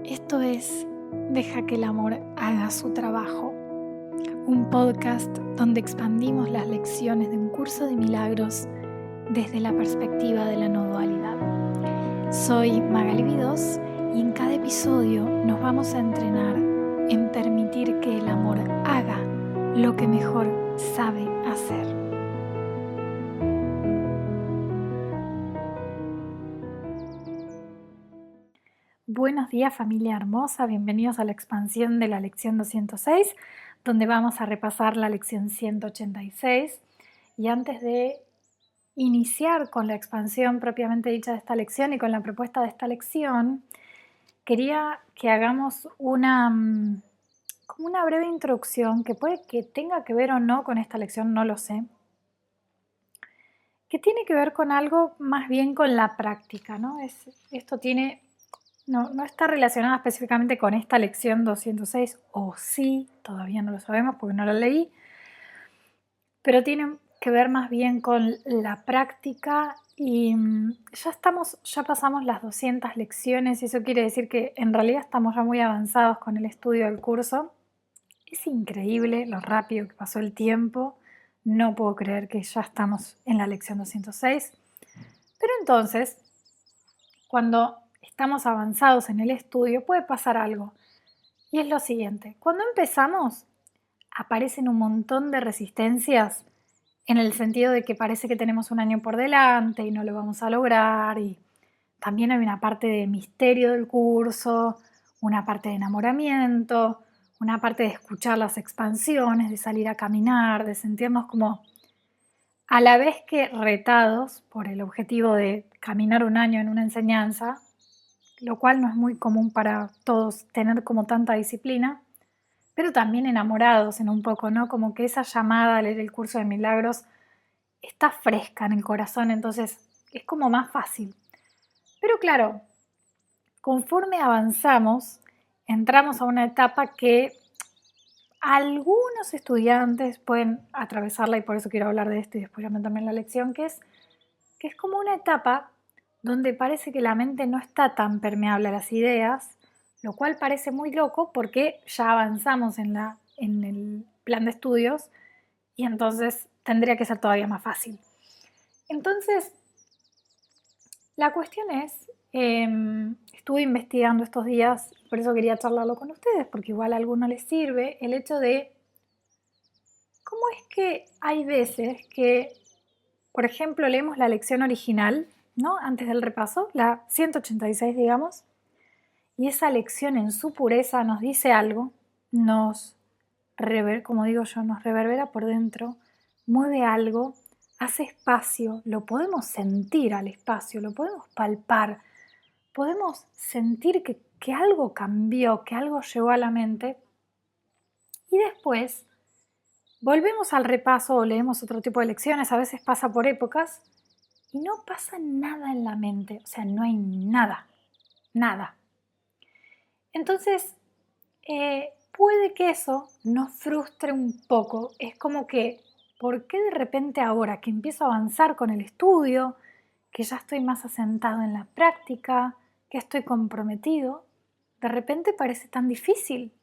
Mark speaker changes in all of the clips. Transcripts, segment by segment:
Speaker 1: Esto es Deja que el amor haga su trabajo, un podcast donde expandimos las lecciones de un curso de milagros desde la perspectiva de la no dualidad. Soy Magali Vidós y en cada episodio nos vamos a entrenar en permitir que el amor haga lo que mejor sabe hacer. Buenos días, familia hermosa, bienvenidos a la expansión de la lección 206, donde vamos a repasar la lección 186. Y antes de iniciar con la expansión propiamente dicha de esta lección y con la propuesta de esta lección, quería que hagamos como una breve introducción que puede que tenga que ver o no con esta lección, no lo sé, que tiene que ver con algo más bien con la práctica, ¿no? No está relacionada específicamente con esta lección 206, o sí, todavía no lo sabemos porque no la leí, pero tiene que ver más bien con la práctica y ya pasamos las 200 lecciones y eso quiere decir que en realidad estamos ya muy avanzados con el estudio del curso. Es increíble lo rápido que pasó el tiempo, no puedo creer que ya estamos en la lección 206, pero entonces, cuando estamos avanzados en el estudio, puede pasar algo. Y es lo siguiente, cuando empezamos, aparecen un montón de resistencias en el sentido de que parece que tenemos un año por delante y no lo vamos a lograr. Y también hay una parte de misterio del curso, una parte de enamoramiento, una parte de escuchar las expansiones, de salir a caminar, de sentirnos como a la vez que retados por el objetivo de caminar un año en una enseñanza, lo cual no es muy común para todos tener como tanta disciplina, pero también enamorados en un poco, ¿no? Como que esa llamada a leer el curso de milagros está fresca en el corazón, entonces es como más fácil. Pero claro, conforme avanzamos, entramos a una etapa que algunos estudiantes pueden atravesarla y por eso quiero hablar de esto y después ya meterme en la lección, que es como una etapa donde parece que la mente no está tan permeable a las ideas, lo cual parece muy loco porque ya avanzamos en el plan de estudios y entonces tendría que ser todavía más fácil. Entonces, la cuestión es, estuve investigando estos días, por eso quería charlarlo con ustedes, porque igual a alguno les sirve, el hecho de cómo es que hay veces que, por ejemplo, leemos la lección original, ¿no? Antes del repaso, la 186, digamos, y esa lección en su pureza nos dice algo, como digo yo, nos reverbera por dentro, mueve algo, hace espacio, lo podemos sentir al espacio, lo podemos palpar, podemos sentir que algo cambió, que algo llegó a la mente y después volvemos al repaso o leemos otro tipo de lecciones, a veces pasa por épocas y no pasa nada en la mente, o sea, no hay nada. Entonces, puede que eso nos frustre un poco, es como que, ¿por qué de repente ahora que empiezo a avanzar con el estudio, que ya estoy más asentado en la práctica, que estoy comprometido, de repente parece tan difícil?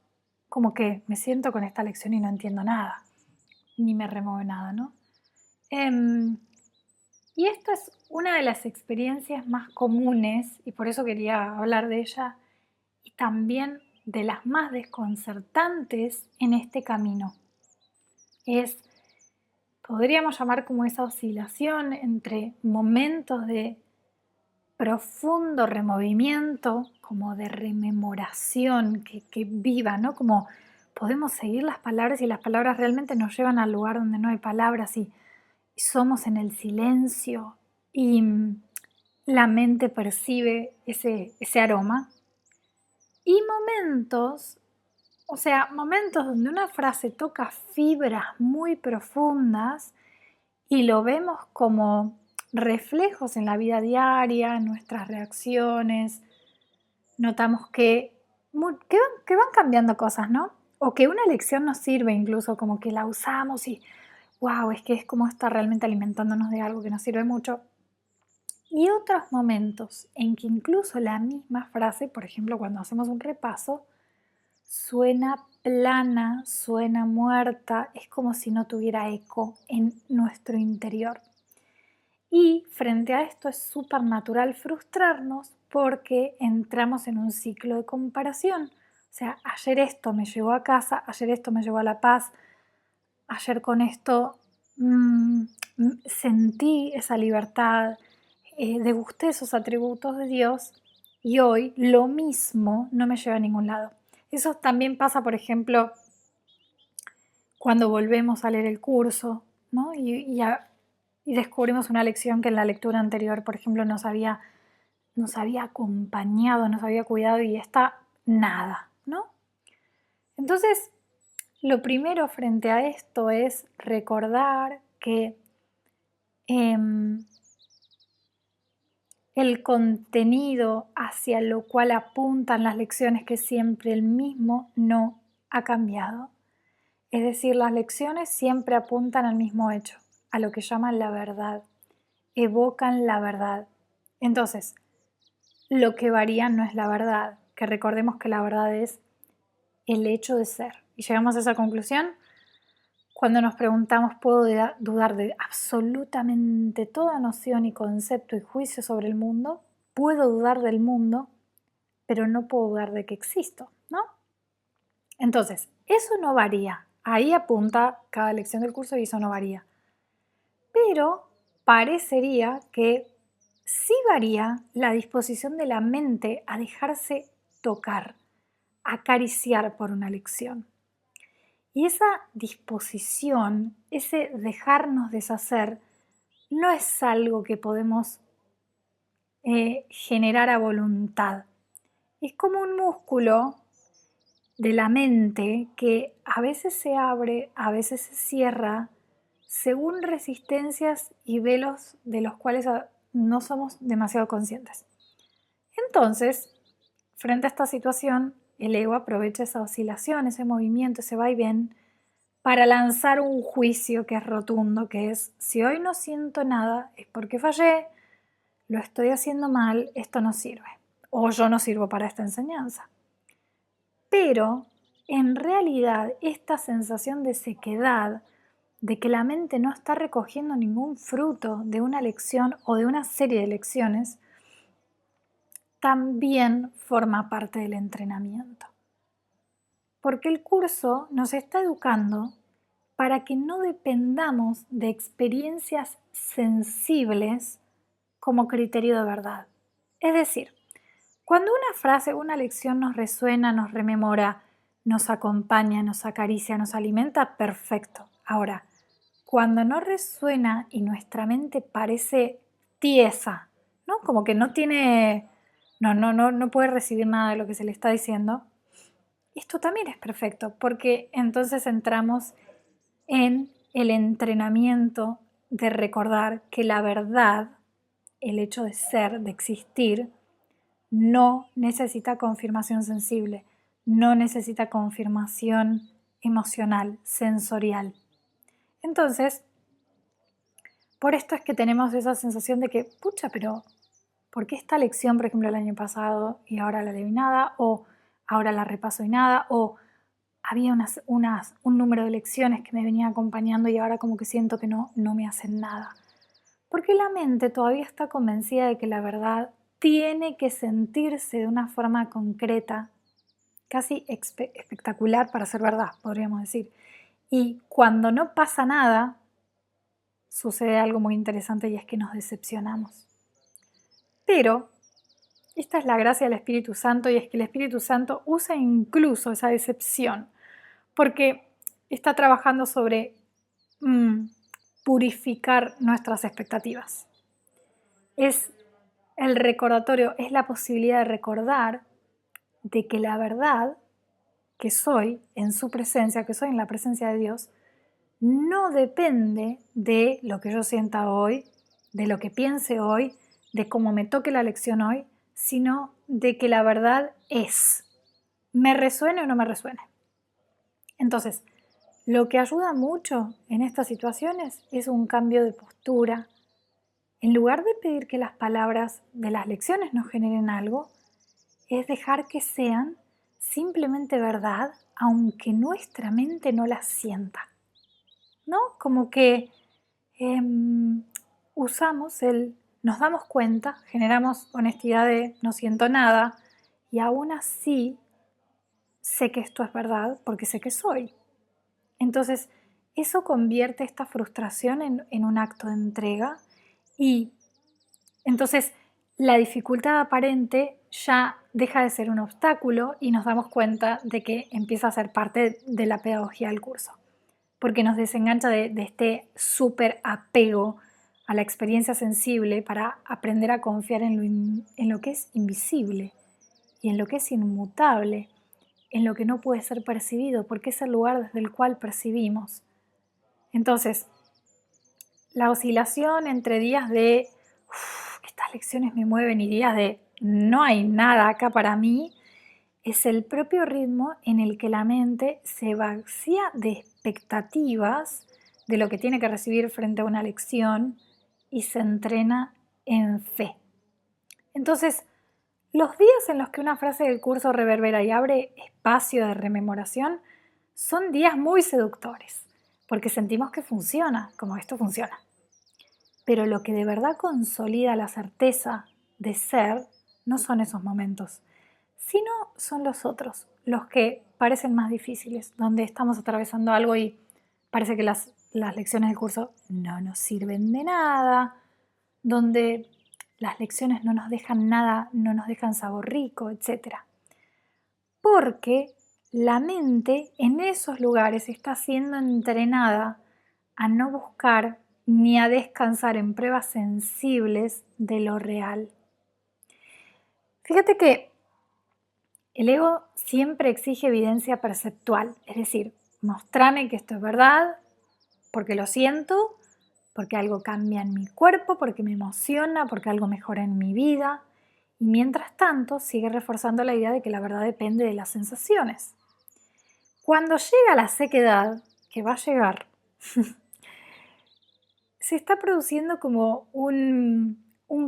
Speaker 1: Como que me siento con esta lección y no entiendo nada, ni me remueve nada, ¿no? Y esta es una de las experiencias más comunes, y por eso quería hablar de ella, y también de las más desconcertantes en este camino. Podríamos llamar como esa oscilación entre momentos de profundo removimiento, como de rememoración que viva, ¿no? Como podemos seguir las palabras y las palabras realmente nos llevan al lugar donde no hay palabras y somos en el silencio y la mente percibe ese aroma. Y momentos donde una frase toca fibras muy profundas y lo vemos como reflejos en la vida diaria, en nuestras reacciones. Notamos que van cambiando cosas, ¿no? O que una lección nos sirve incluso, como que la usamos y wow, es que es como estar realmente alimentándonos de algo que nos sirve mucho. y otros momentos en que incluso la misma frase, por ejemplo, cuando hacemos un repaso, suena plana, suena muerta, es como si no tuviera eco en nuestro interior. Y frente a esto es súper natural frustrarnos porque entramos en un ciclo de comparación. O sea, ayer esto me llevó a casa, ayer esto me llevó a la paz, ayer con esto sentí esa libertad, degusté esos atributos de Dios y hoy lo mismo no me lleva a ningún lado. Eso también pasa, por ejemplo, cuando volvemos a leer el curso, ¿no? y descubrimos una lección que en la lectura anterior, por ejemplo, nos había acompañado, nos había cuidado y esta nada, ¿no? Entonces, lo primero frente a esto es recordar que el contenido hacia lo cual apuntan las lecciones, que es siempre el mismo, no ha cambiado. Es decir, las lecciones siempre apuntan al mismo hecho, a lo que llaman la verdad, evocan la verdad. Entonces, lo que varía no es la verdad, que recordemos que la verdad es el hecho de ser. Y llegamos a esa conclusión cuando nos preguntamos, ¿puedo dudar de absolutamente toda noción y concepto y juicio sobre el mundo? Puedo dudar del mundo, pero no puedo dudar de que existo, ¿no? Entonces, eso no varía. Ahí apunta cada lección del curso y eso no varía. Pero parecería que sí varía la disposición de la mente a dejarse tocar, acariciar por una lección. Y esa disposición, ese dejarnos deshacer, no es algo que podemos generar a voluntad. Es como un músculo de la mente que a veces se abre, a veces se cierra, según resistencias y velos de los cuales no somos demasiado conscientes. Entonces, frente a esta situación, el ego aprovecha esa oscilación, ese movimiento, ese vaivén, para lanzar un juicio que es rotundo, que es, si hoy no siento nada, es porque fallé, lo estoy haciendo mal, esto no sirve, o yo no sirvo para esta enseñanza. Pero, en realidad, esta sensación de sequedad, de que la mente no está recogiendo ningún fruto de una lección o de una serie de lecciones, también forma parte del entrenamiento. Porque el curso nos está educando para que no dependamos de experiencias sensibles como criterio de verdad. Es decir, cuando una frase o una lección nos resuena, nos rememora, nos acompaña, nos acaricia, nos alimenta, perfecto. Ahora, cuando no resuena y nuestra mente parece tiesa, ¿no? Como que no tiene, no puede recibir nada de lo que se le está diciendo, esto también es perfecto, porque entonces entramos en el entrenamiento de recordar que la verdad, el hecho de ser, de existir, no necesita confirmación sensible, no necesita confirmación emocional, sensorial. Entonces, por esto es que tenemos esa sensación de que, pucha, pero ¿por qué esta lección, por ejemplo, el año pasado y ahora la leí nada? O ahora la repaso y nada, o había un número de lecciones que me venía acompañando y ahora como que siento que no me hacen nada. Porque la mente todavía está convencida de que la verdad tiene que sentirse de una forma concreta, casi espectacular para ser verdad, podríamos decir. Y cuando no pasa nada, sucede algo muy interesante y es que nos decepcionamos. Pero esta es la gracia del Espíritu Santo y es que el Espíritu Santo usa incluso esa decepción porque está trabajando sobre purificar nuestras expectativas. Es el recordatorio, es la posibilidad de recordar de que la verdad que soy en su presencia, que soy en la presencia de Dios, no depende de lo que yo sienta hoy, de lo que piense hoy, de cómo me toque la lección hoy, sino de que la verdad es, me resuene o no me resuene. Entonces, lo que ayuda mucho en estas situaciones es un cambio de postura, en lugar de pedir que las palabras de las lecciones nos generen algo, es dejar que sean simplemente verdad, aunque nuestra mente no las sienta, ¿no? Como que usamos nos damos cuenta, generamos honestidad de no siento nada y aún así sé que esto es verdad porque sé que soy. Entonces, eso convierte esta frustración en un acto de entrega y entonces la dificultad aparente ya deja de ser un obstáculo y nos damos cuenta de que empieza a ser parte de la pedagogía del curso, porque nos desengancha de este súper apego a la experiencia sensible para aprender a confiar en lo que es invisible y en lo que es inmutable, en lo que no puede ser percibido, porque es el lugar desde el cual percibimos. Entonces, la oscilación entre días de estas lecciones me mueven y días de no hay nada acá para mí, es el propio ritmo en el que la mente se vacía de expectativas de lo que tiene que recibir frente a una lección y se entrena en fe. Entonces, los días en los que una frase del curso reverbera y abre espacio de rememoración son días muy seductores, porque sentimos que funciona, como esto funciona. Pero lo que de verdad consolida la certeza de ser no son esos momentos, sino son los otros, los que parecen más difíciles, donde estamos atravesando algo y parece que las lecciones del curso no nos sirven de nada, donde las lecciones no nos dejan nada, no nos dejan sabor rico, etc. Porque la mente en esos lugares está siendo entrenada a no buscar ni a descansar en pruebas sensibles de lo real. Fíjate que el ego siempre exige evidencia perceptual, es decir, mostrame que esto es verdad, porque lo siento, porque algo cambia en mi cuerpo, porque me emociona, porque algo mejora en mi vida. Y mientras tanto sigue reforzando la idea de que la verdad depende de las sensaciones. Cuando llega la sequedad, que va a llegar, se está produciendo como un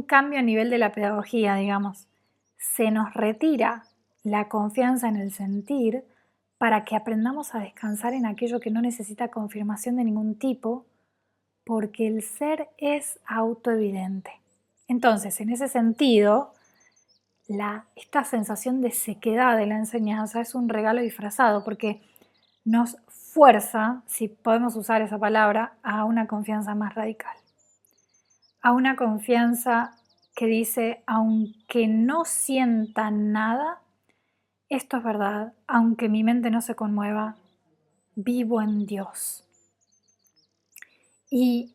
Speaker 1: cambio a nivel de la pedagogía, digamos. Se nos retira la confianza en el sentir para que aprendamos a descansar en aquello que no necesita confirmación de ningún tipo, porque el ser es autoevidente. Entonces, en ese sentido, esta sensación de sequedad de la enseñanza es un regalo disfrazado, porque nos fuerza, si podemos usar esa palabra, a una confianza más radical. A una confianza que dice, aunque no sienta nada, esto es verdad, aunque mi mente no se conmueva, vivo en Dios. Y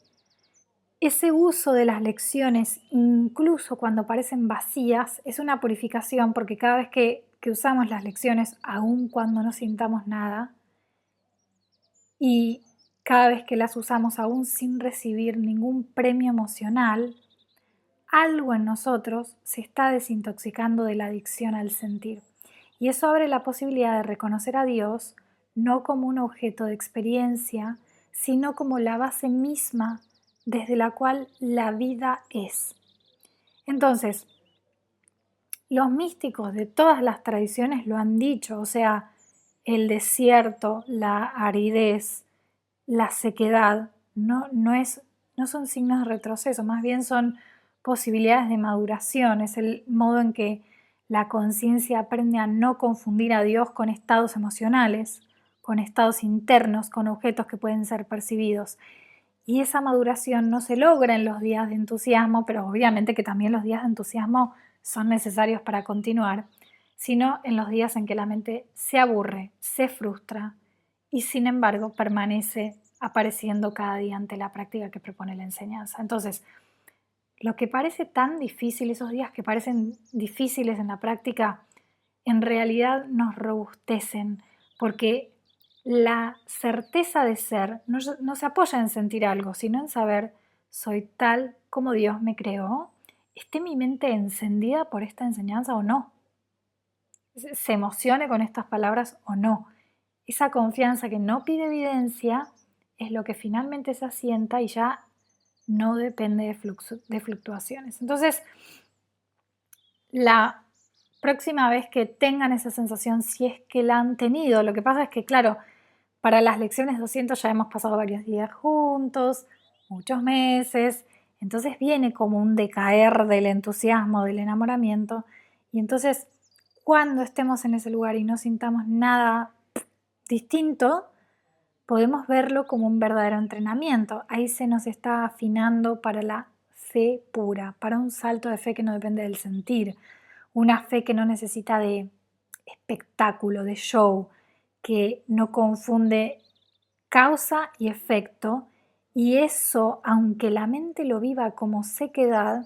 Speaker 1: ese uso de las lecciones, incluso cuando parecen vacías, es una purificación porque cada vez que usamos las lecciones, aun cuando no sintamos nada, y cada vez que las usamos aún sin recibir ningún premio emocional, algo en nosotros se está desintoxicando de la adicción al sentir. Y eso abre la posibilidad de reconocer a Dios no como un objeto de experiencia, sino como la base misma desde la cual la vida es. Entonces, los místicos de todas las tradiciones lo han dicho, o sea, el desierto, la aridez, la sequedad, no son signos de retroceso, más bien son posibilidades de maduración, es el modo en que la conciencia aprende a no confundir a Dios con estados emocionales, con estados internos, con objetos que pueden ser percibidos. Y esa maduración no se logra en los días de entusiasmo, pero obviamente que también los días de entusiasmo son necesarios para continuar, sino en los días en que la mente se aburre, se frustra y sin embargo permanece apareciendo cada día ante la práctica que propone la enseñanza. Entonces, lo que parece tan difícil, esos días que parecen difíciles en la práctica, en realidad nos robustecen, porque la certeza de ser no se apoya en sentir algo, sino en saber, soy tal como Dios me creó, esté mi mente encendida por esta enseñanza o no, se emocione con estas palabras o no. Esa confianza que no pide evidencia es lo que finalmente se asienta y ya no depende de fluctuaciones. Entonces, la próxima vez que tengan esa sensación, si es que la han tenido, lo que pasa es que, claro, para las lecciones 200 ya hemos pasado varios días juntos, muchos meses, entonces viene como un decaer del entusiasmo, del enamoramiento, y entonces cuando estemos en ese lugar y no sintamos nada distinto, podemos verlo como un verdadero entrenamiento. Ahí se nos está afinando para la fe pura, para un salto de fe que no depende del sentir, una fe que no necesita de espectáculo, de show, que no confunde causa y efecto, y eso, aunque la mente lo viva como sequedad,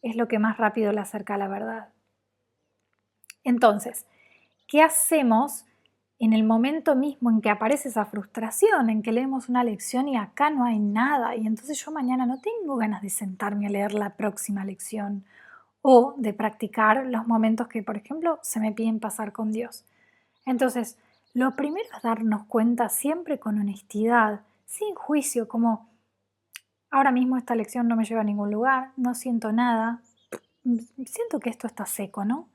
Speaker 1: es lo que más rápido le acerca a la verdad. Entonces, ¿qué hacemos en el momento mismo en que aparece esa frustración, en que leemos una lección y acá no hay nada, y entonces yo mañana no tengo ganas de sentarme a leer la próxima lección o de practicar los momentos que, por ejemplo, se me piden pasar con Dios? Entonces, lo primero es darnos cuenta siempre con honestidad, sin juicio, como ahora mismo esta lección no me lleva a ningún lugar, no siento nada, siento que esto está seco, ¿no?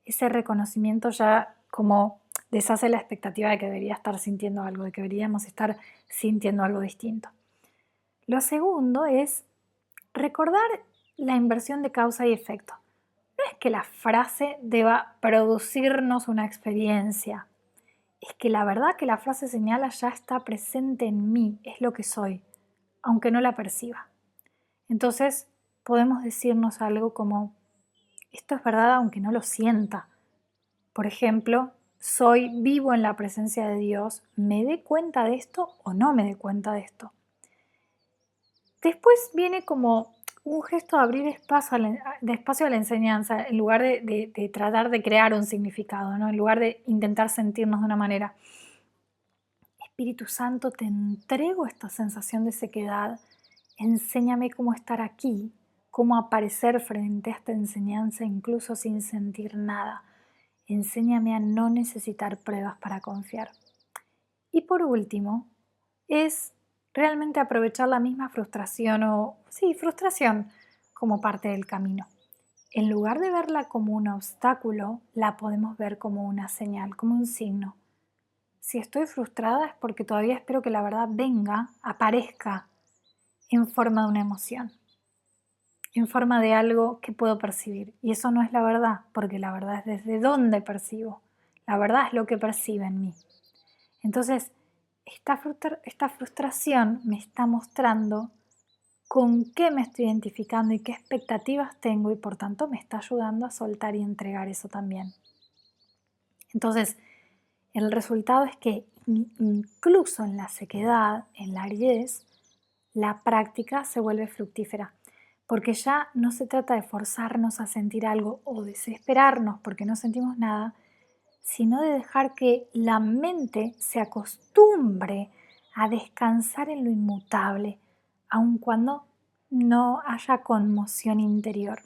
Speaker 1: Ese reconocimiento ya como deshace la expectativa de que debería estar sintiendo algo, de que deberíamos estar sintiendo algo distinto. Lo segundo es recordar la inversión de causa y efecto. No es que la frase deba producirnos una experiencia, es que la verdad que la frase señala ya está presente en mí, es lo que soy, aunque no la perciba. Entonces podemos decirnos algo como, esto es verdad aunque no lo sienta. Por ejemplo, soy vivo en la presencia de Dios, ¿me dé cuenta de esto o no me dé cuenta de esto? Después viene como un gesto de abrir espacio a la enseñanza, en lugar de tratar de crear un significado, ¿no? En lugar de intentar sentirnos de una manera. Espíritu Santo, te entrego esta sensación de sequedad, enséñame cómo estar aquí, cómo aparecer frente a esta enseñanza incluso sin sentir nada. Enséñame a no necesitar pruebas para confiar. Y por último, es realmente aprovechar la misma frustración como parte del camino. En lugar de verla como un obstáculo, la podemos ver como una señal, como un signo. Si estoy frustrada es porque todavía espero que la verdad venga, aparezca en forma de una emoción, en forma de algo que puedo percibir. Y eso no es la verdad, porque la verdad es desde dónde percibo. La verdad es lo que percibe en mí. Entonces, esta frustración me está mostrando con qué me estoy identificando y qué expectativas tengo, y por tanto me está ayudando a soltar y entregar eso también. Entonces, el resultado es que incluso en la sequedad, en la aridez, la práctica se vuelve fructífera, porque ya no se trata de forzarnos a sentir algo o desesperarnos porque no sentimos nada, sino de dejar que la mente se acostumbre a descansar en lo inmutable, aun cuando no haya conmoción interior.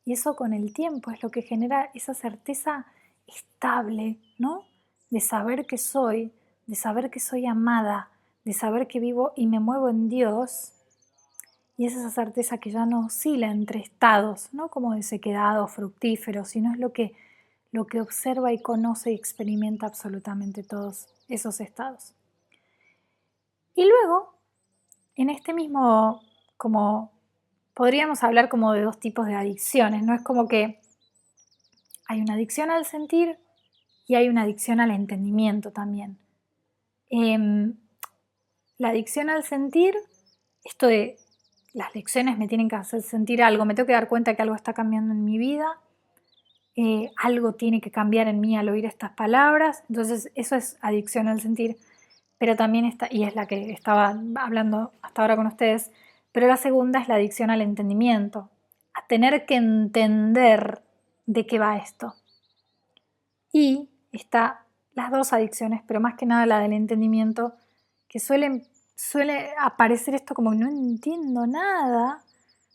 Speaker 1: Y eso con el tiempo es lo que genera esa certeza estable, ¿no? De saber que soy, de saber que soy amada, de saber que vivo y me muevo en Dios. Y es esa certeza que ya no oscila entre estados, no como de sequedad o fructífero, sino es lo que observa y conoce y experimenta absolutamente todos esos estados. Y luego, en este mismo, como podríamos hablar como de dos tipos de adicciones, ¿no? Es como que hay una adicción al sentir y hay una adicción al entendimiento también. La adicción al sentir, esto de las lecciones me tienen que hacer sentir algo, me tengo que dar cuenta que algo está cambiando en mi vida, algo tiene que cambiar en mí al oír estas palabras, entonces eso es adicción al sentir, pero también está, y es la que estaba hablando hasta ahora con ustedes, pero la segunda es la adicción al entendimiento, a tener que entender de qué va esto. Y está las dos adicciones, pero más que nada la del entendimiento, que suele aparecer esto como no entiendo nada,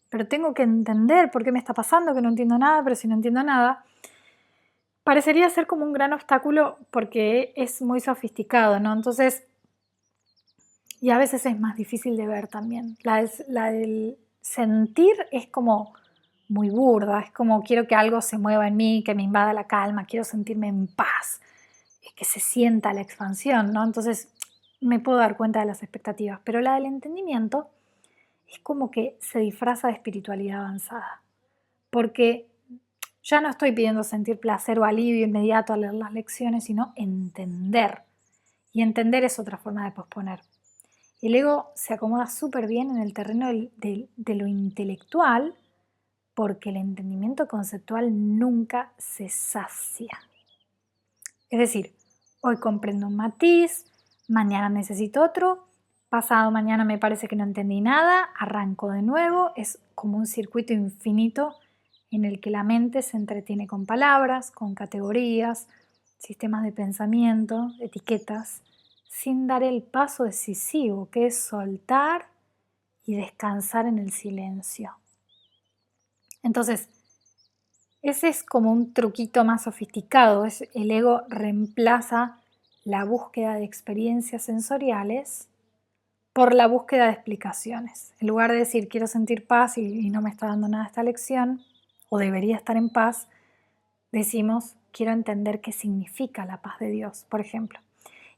Speaker 1: pero tengo que entender por qué me está pasando, que no entiendo nada, pero si no entiendo nada, parecería ser como un gran obstáculo porque es muy sofisticado, ¿no? Entonces, y a veces es más difícil de ver también. La del sentir es como muy burda, es como quiero que algo se mueva en mí, que me invada la calma, quiero sentirme en paz, que se sienta la expansión, ¿no? Entonces me puedo dar cuenta de las expectativas, pero la del entendimiento es como que se disfraza de espiritualidad avanzada, porque ya no estoy pidiendo sentir placer o alivio inmediato al leer las lecciones, sino entender. Y entender es otra forma de posponer. El ego se acomoda súper bien en el terreno de lo intelectual porque el entendimiento conceptual nunca se sacia. Es decir, hoy comprendo un matiz, mañana necesito otro, pasado mañana me parece que no entendí nada, arranco de nuevo, es como un circuito infinito en el que la mente se entretiene con palabras, con categorías, sistemas de pensamiento, etiquetas, sin dar el paso decisivo que es soltar y descansar en el silencio. Entonces, ese es como un truquito más sofisticado, el ego reemplaza la búsqueda de experiencias sensoriales por la búsqueda de explicaciones. En lugar de decir quiero sentir paz y no me está dando nada esta lección, o debería estar en paz, decimos quiero entender qué significa la paz de Dios, por ejemplo.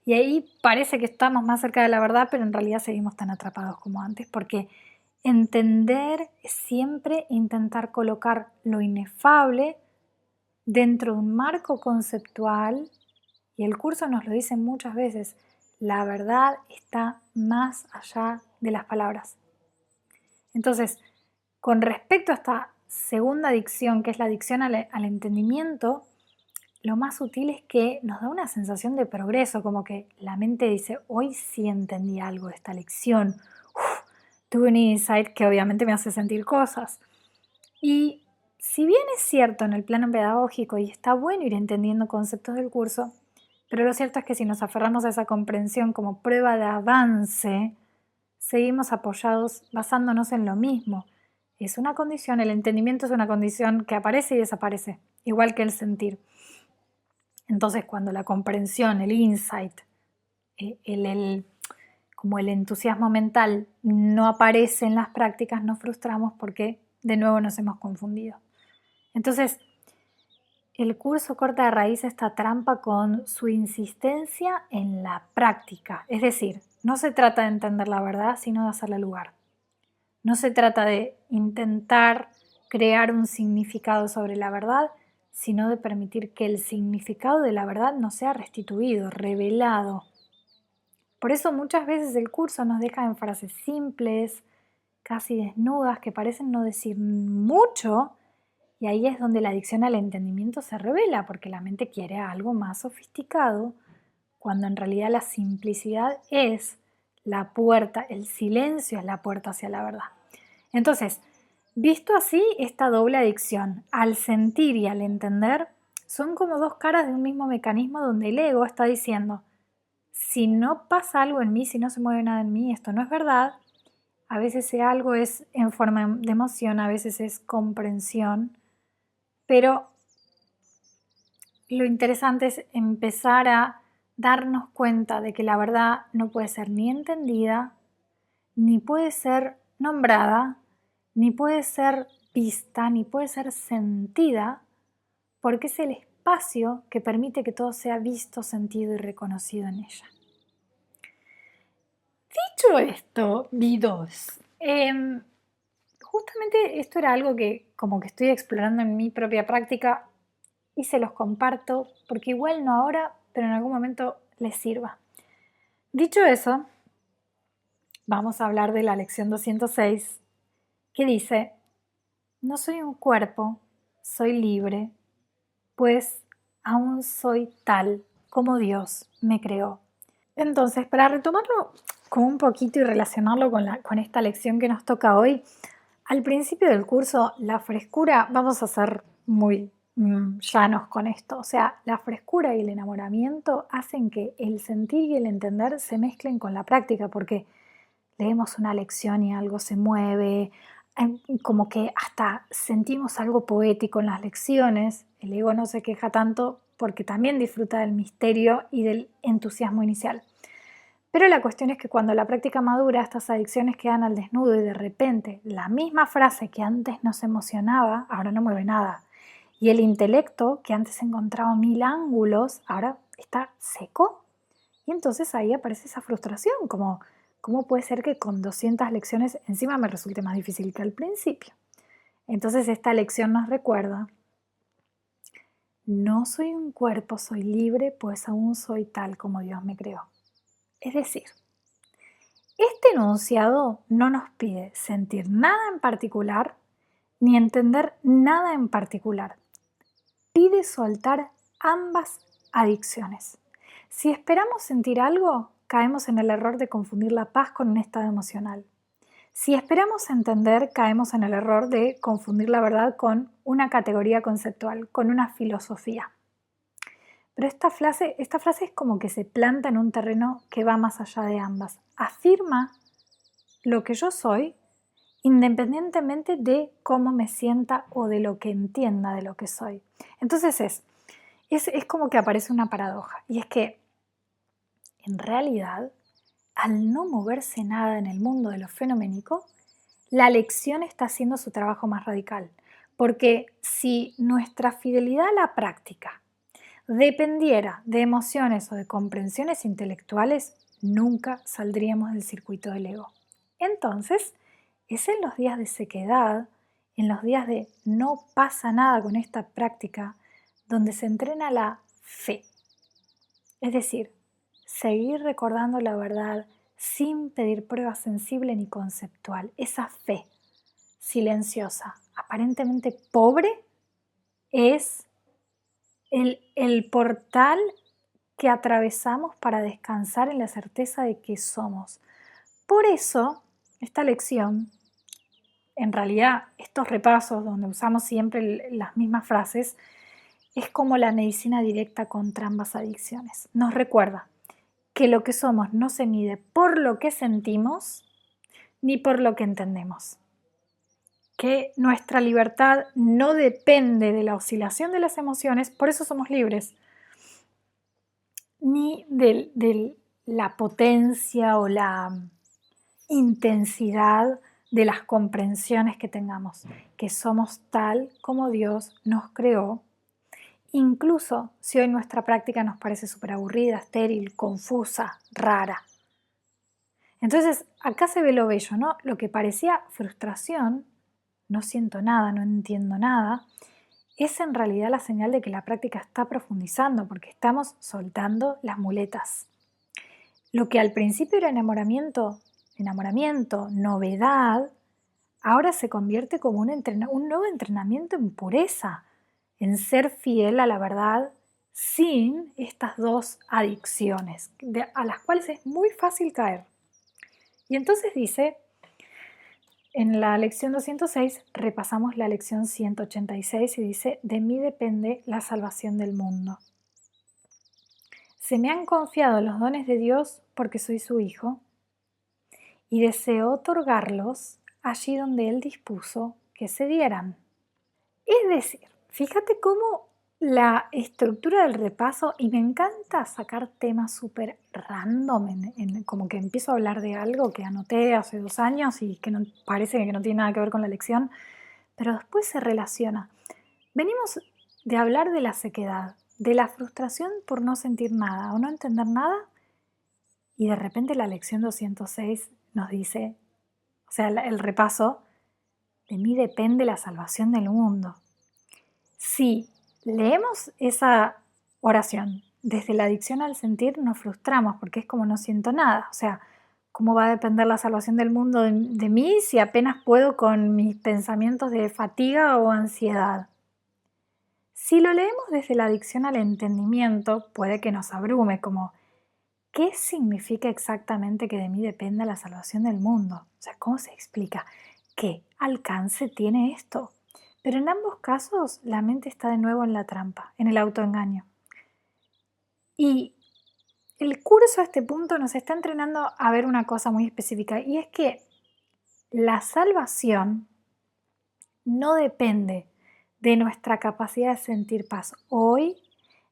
Speaker 1: Y ahí parece que estamos más cerca de la verdad, pero en realidad seguimos tan atrapados como antes, porque entender es siempre intentar colocar lo inefable dentro de un marco conceptual, y el curso nos lo dice muchas veces, la verdad está más allá de las palabras. Entonces, con respecto a esta segunda adicción, que es la adicción al entendimiento, lo más útil es que nos da una sensación de progreso, como que la mente dice, hoy sí entendí algo de esta lección, tuve un insight que obviamente me hace sentir cosas. Y si bien es cierto en el plano pedagógico y está bueno ir entendiendo conceptos del curso, pero lo cierto es que si nos aferramos a esa comprensión como prueba de avance, seguimos apoyados basándonos en lo mismo. Es una condición, el entendimiento es una condición que aparece y desaparece, igual que el sentir. Entonces, cuando la comprensión, el insight, como el entusiasmo mental no aparece en las prácticas, nos frustramos porque de nuevo nos hemos confundido. Entonces, el curso corta de raíz esta trampa con su insistencia en la práctica. Es decir, no se trata de entender la verdad, sino de hacerle lugar. No se trata de intentar crear un significado sobre la verdad, sino de permitir que el significado de la verdad nos sea restituido, revelado. Por eso muchas veces el curso nos deja en frases simples, casi desnudas, que parecen no decir mucho, y ahí es donde la adicción al entendimiento se revela, porque la mente quiere algo más sofisticado, cuando en realidad la simplicidad es la puerta, el silencio es la puerta hacia la verdad. Entonces, visto así, esta doble adicción al sentir y al entender son como dos caras de un mismo mecanismo donde el ego está diciendo, si no pasa algo en mí, si no se mueve nada en mí, esto no es verdad. A veces ese algo es en forma de emoción, a veces es comprensión, pero lo interesante es empezar a darnos cuenta de que la verdad no puede ser ni entendida, ni puede ser nombrada, ni puede ser vista, ni puede ser sentida, porque es el espacio que permite que todo sea visto, sentido y reconocido en ella. Dicho esto, V2, justamente esto era algo que como que estoy explorando en mi propia práctica y se los comparto porque igual no ahora, pero en algún momento les sirva. Dicho eso, vamos a hablar de la lección 206 que dice, no soy un cuerpo, soy libre, pues aún soy tal como Dios me creó. Entonces, para retomarlo con un poquito y relacionarlo con esta lección que nos toca hoy, al principio del curso, la frescura, vamos a ser muy llanos con esto, o sea, la frescura y el enamoramiento hacen que el sentir y el entender se mezclen con la práctica, porque leemos una lección y algo se mueve, como que hasta sentimos algo poético en las lecciones, el ego no se queja tanto porque también disfruta del misterio y del entusiasmo inicial. Pero la cuestión es que cuando la práctica madura, estas adicciones quedan al desnudo y de repente la misma frase que antes nos emocionaba, ahora no mueve nada. Y el intelecto, que antes encontraba 1000 ángulos, ahora está seco. Y entonces ahí aparece esa frustración, como ¿cómo puede ser que con 200 lecciones encima me resulte más difícil que al principio? Entonces esta lección nos recuerda, no soy un cuerpo, soy libre, pues aún soy tal como Dios me creó. Es decir, este enunciado no nos pide sentir nada en particular ni entender nada en particular. Pide soltar ambas adicciones. Si esperamos sentir algo, caemos en el error de confundir la paz con un estado emocional. Si esperamos entender, caemos en el error de confundir la verdad con una categoría conceptual, con una filosofía. Pero esta frase es como que se planta en un terreno que va más allá de ambas. Afirma lo que yo soy, independientemente de cómo me sienta o de lo que entienda de lo que soy. Entonces es como que aparece una paradoja, y es que en realidad, al no moverse nada en el mundo de lo fenoménico, la lección está haciendo su trabajo más radical, porque si nuestra fidelidad a la práctica dependiera de emociones o de comprensiones intelectuales, nunca saldríamos del circuito del ego. Entonces, es en los días de sequedad, en los días de no pasa nada con esta práctica, donde se entrena la fe. Es decir, seguir recordando la verdad sin pedir prueba sensible ni conceptual. Esa fe silenciosa, aparentemente pobre, es el portal que atravesamos para descansar en la certeza de que somos. Por eso, esta lección, en realidad estos repasos donde usamos siempre las mismas frases, es como la medicina directa contra ambas adicciones. Nos recuerda que lo que somos no se mide por lo que sentimos ni por lo que entendemos. Que nuestra libertad no depende de la oscilación de las emociones, por eso somos libres, ni de la potencia o la intensidad de las comprensiones que tengamos, que somos tal como Dios nos creó, incluso si hoy nuestra práctica nos parece súper aburrida, estéril, confusa, rara. Entonces, acá se ve lo bello, ¿no? Lo que parecía frustración, no siento nada, no entiendo nada, es en realidad la señal de que la práctica está profundizando, porque estamos soltando las muletas. Lo que al principio era enamoramiento, novedad, ahora se convierte como un nuevo entrenamiento en pureza, en ser fiel a la verdad sin estas dos adicciones, a las cuales es muy fácil caer. Y entonces dice, en la lección 206 repasamos la lección 186 y dice, de mí depende la salvación del mundo. Se me han confiado los dones de Dios porque soy su hijo y deseo otorgarlos allí donde Él dispuso que se dieran. Es decir, fíjate cómo la estructura del repaso, y me encanta sacar temas súper random, como que empiezo a hablar de algo que anoté hace 2 años y que parece que no tiene nada que ver con la lección, pero después se relaciona. Venimos de hablar de la sequedad, de la frustración por no sentir nada o no entender nada, y de repente la lección 206 nos dice, o sea, el repaso, de mí depende la salvación del mundo. Si leemos esa oración desde la adicción al sentir, nos frustramos porque es como no siento nada. O sea, ¿cómo va a depender la salvación del mundo de mí si apenas puedo con mis pensamientos de fatiga o ansiedad? Si lo leemos desde la adicción al entendimiento, puede que nos abrume como, ¿qué significa exactamente que de mí dependa la salvación del mundo? O sea, ¿cómo se explica? ¿Qué alcance tiene esto? Pero en ambos casos la mente está de nuevo en la trampa, en el autoengaño. Y el curso a este punto nos está entrenando a ver una cosa muy específica, y es que la salvación no depende de nuestra capacidad de sentir paz hoy,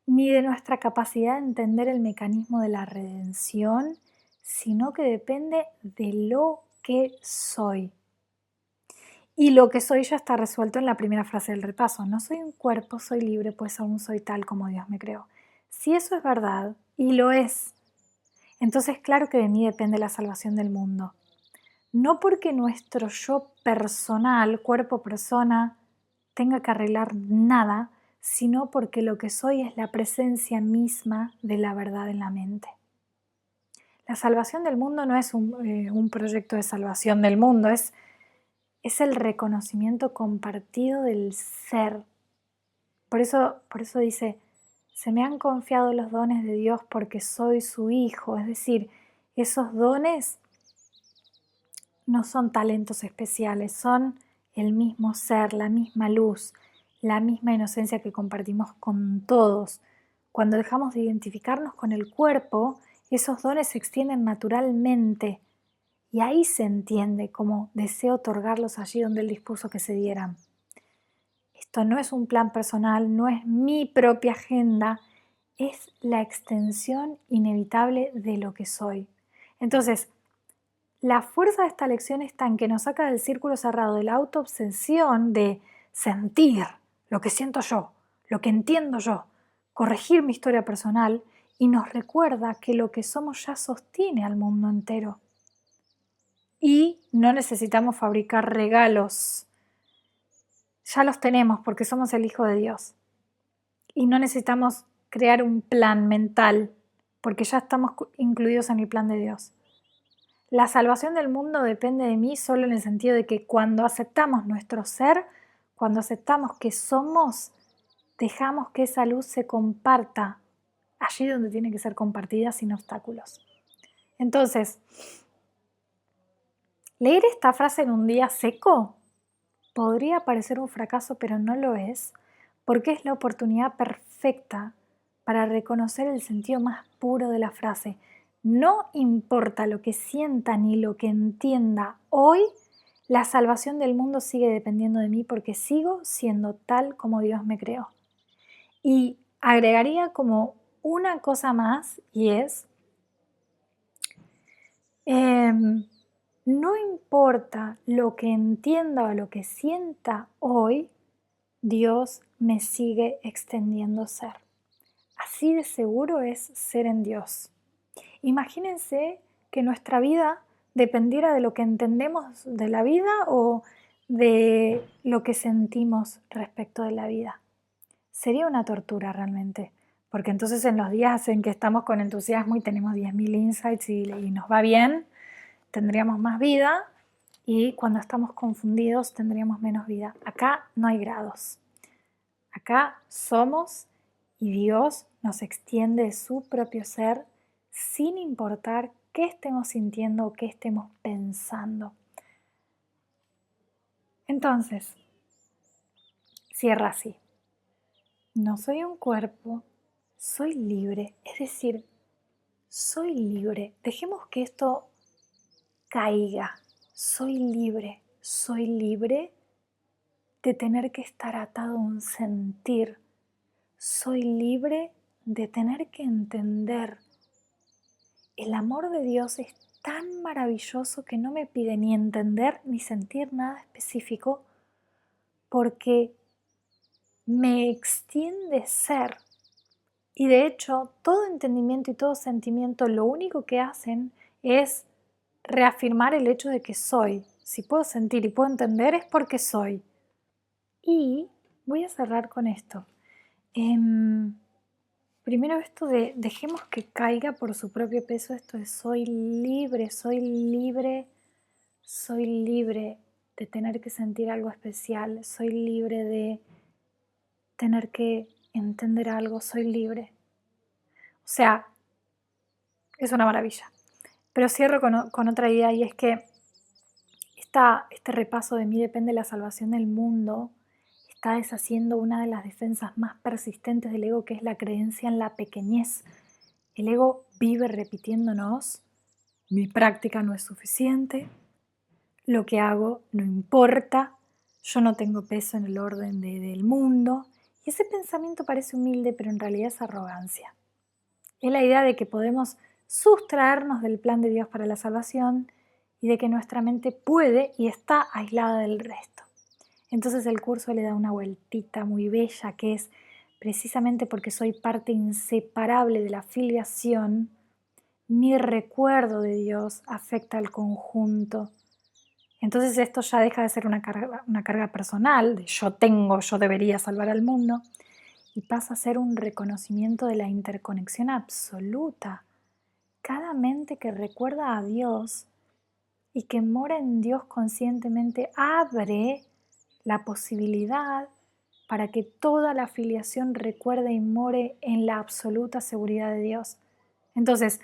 Speaker 1: ni de nuestra capacidad de entender el mecanismo de la redención, sino que depende de lo que soy. Y lo que soy ya está resuelto en la primera frase del repaso. No soy un cuerpo, soy libre, pues aún soy tal como Dios me creó. Si eso es verdad, y lo es, entonces claro que de mí depende la salvación del mundo. No porque nuestro yo personal, cuerpo, persona, tenga que arreglar nada, sino porque lo que soy es la presencia misma de la verdad en la mente. La salvación del mundo no es un proyecto de salvación del mundo, es el reconocimiento compartido del ser. Por eso dice, se me han confiado los dones de Dios porque soy su hijo. Es decir, esos dones no son talentos especiales, son el mismo ser, la misma luz, la misma inocencia que compartimos con todos. Cuando dejamos de identificarnos con el cuerpo, esos dones se extienden naturalmente y ahí se entiende como deseo otorgarlos allí donde Él dispuso que se dieran. Esto no es un plan personal, no es mi propia agenda, es la extensión inevitable de lo que soy. Entonces, la fuerza de esta lección está en que nos saca del círculo cerrado de la autoobsesión de sentir lo que siento yo, lo que entiendo yo, corregir mi historia personal y nos recuerda que lo que somos ya sostiene al mundo entero. Y no necesitamos fabricar regalos, ya los tenemos porque somos el Hijo de Dios. Y no necesitamos crear un plan mental porque ya estamos incluidos en el plan de Dios. La salvación del mundo depende de mí solo en el sentido de que cuando aceptamos nuestro ser, cuando aceptamos que somos, dejamos que esa luz se comparta allí donde tiene que ser compartida sin obstáculos. Entonces, leer esta frase en un día seco podría parecer un fracaso, pero no lo es, porque es la oportunidad perfecta para reconocer el sentido más puro de la frase. No importa lo que sienta ni lo que entienda hoy, la salvación del mundo sigue dependiendo de mí porque sigo siendo tal como Dios me creó. Y agregaría como una cosa más y es, no importa lo que entienda o lo que sienta hoy, Dios me sigue extendiendo ser. Así de seguro es ser en Dios. Imagínense que nuestra vida dependiera de lo que entendemos de la vida o de lo que sentimos respecto de la vida. Sería una tortura realmente, porque entonces en los días en que estamos con entusiasmo y tenemos 10.000 insights y nos va bien, tendríamos más vida y cuando estamos confundidos tendríamos menos vida. Acá no hay grados. Acá somos y Dios nos extiende su propio ser sin importar qué estemos sintiendo o qué estemos pensando. Entonces, cierra así. No soy un cuerpo, soy libre, es decir, soy libre. Dejemos que esto caiga. Soy libre de tener que estar atado a un sentir. Soy libre de tener que entender. El amor de Dios es tan maravilloso que no me pide ni entender ni sentir nada específico porque me extiende ser. Y de hecho, todo entendimiento y todo sentimiento lo único que hacen es reafirmar el hecho de que soy. Si puedo sentir y puedo entender es porque soy. Y voy a cerrar con esto. Primero esto de dejemos que caiga por su propio peso, esto de soy libre de tener que sentir algo especial, soy libre de tener que entender algo, soy libre. O sea, es una maravilla. Pero cierro con otra idea y es que este repaso de mí depende la salvación del mundo está deshaciendo una de las defensas más persistentes del ego, que es la creencia en la pequeñez. El ego vive repitiéndonos, mi práctica no es suficiente, lo que hago no importa, yo no tengo peso en el orden del mundo. Y ese pensamiento parece humilde, pero en realidad es arrogancia. Es la idea de que podemos sustraernos del plan de Dios para la salvación y de que nuestra mente puede y está aislada del resto. Entonces el curso le da una vueltita muy bella, que es precisamente porque soy parte inseparable de la filiación, mi recuerdo de Dios afecta al conjunto. Entonces esto ya deja de ser una carga personal, de yo debería salvar al mundo, y pasa a ser un reconocimiento de la interconexión absoluta. Cada mente que recuerda a Dios y que mora en Dios conscientemente abre la posibilidad para que toda la filiación recuerde y more en la absoluta seguridad de Dios. Entonces,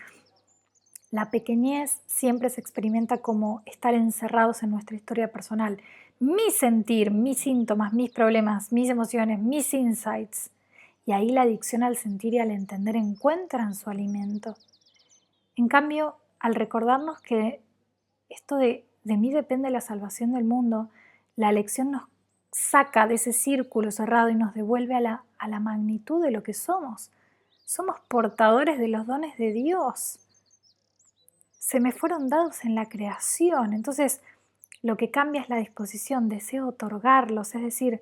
Speaker 1: la pequeñez siempre se experimenta como estar encerrados en nuestra historia personal. Mi sentir, mis síntomas, mis problemas, mis emociones, mis insights. Y ahí la adicción al sentir y al entender encuentran su alimento. En cambio, al recordarnos que esto de mí depende la salvación del mundo, la lección nos saca de ese círculo cerrado y nos devuelve a la magnitud de lo que somos. Somos portadores de los dones de Dios. Se me fueron dados en la creación. Entonces, lo que cambia es la disposición, deseo otorgarlos, es decir,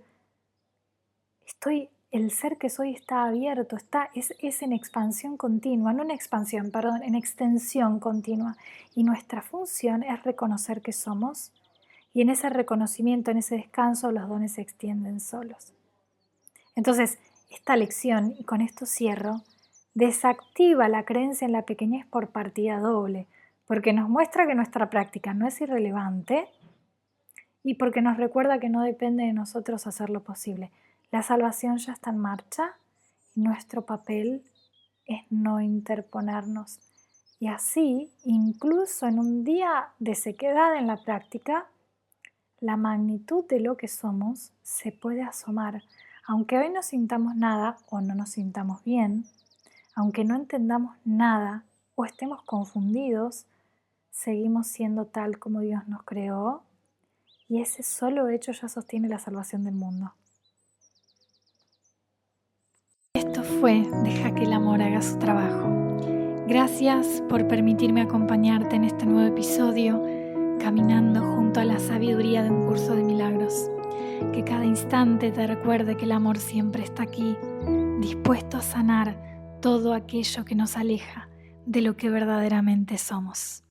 Speaker 1: el ser que soy está abierto, es en expansión continua, no en expansión, perdón, en extensión continua. Y nuestra función es reconocer que somos, y en ese reconocimiento, en ese descanso, los dones se extienden solos. Entonces, esta lección, y con esto cierro, desactiva la creencia en la pequeñez por partida doble, porque nos muestra que nuestra práctica no es irrelevante y porque nos recuerda que no depende de nosotros hacer lo posible. La salvación ya está en marcha y nuestro papel es no interponernos. Y así, incluso en un día de sequedad en la práctica, la magnitud de lo que somos se puede asomar. Aunque hoy no sintamos nada o no nos sintamos bien, aunque no entendamos nada o estemos confundidos, seguimos siendo tal como Dios nos creó y ese solo hecho ya sostiene la salvación del mundo. Esto fue Deja que el amor haga su trabajo. Gracias por permitirme acompañarte en este nuevo episodio, caminando junto a la sabiduría de un curso de milagros. Que cada instante te recuerde que el amor siempre está aquí, dispuesto a sanar todo aquello que nos aleja de lo que verdaderamente somos.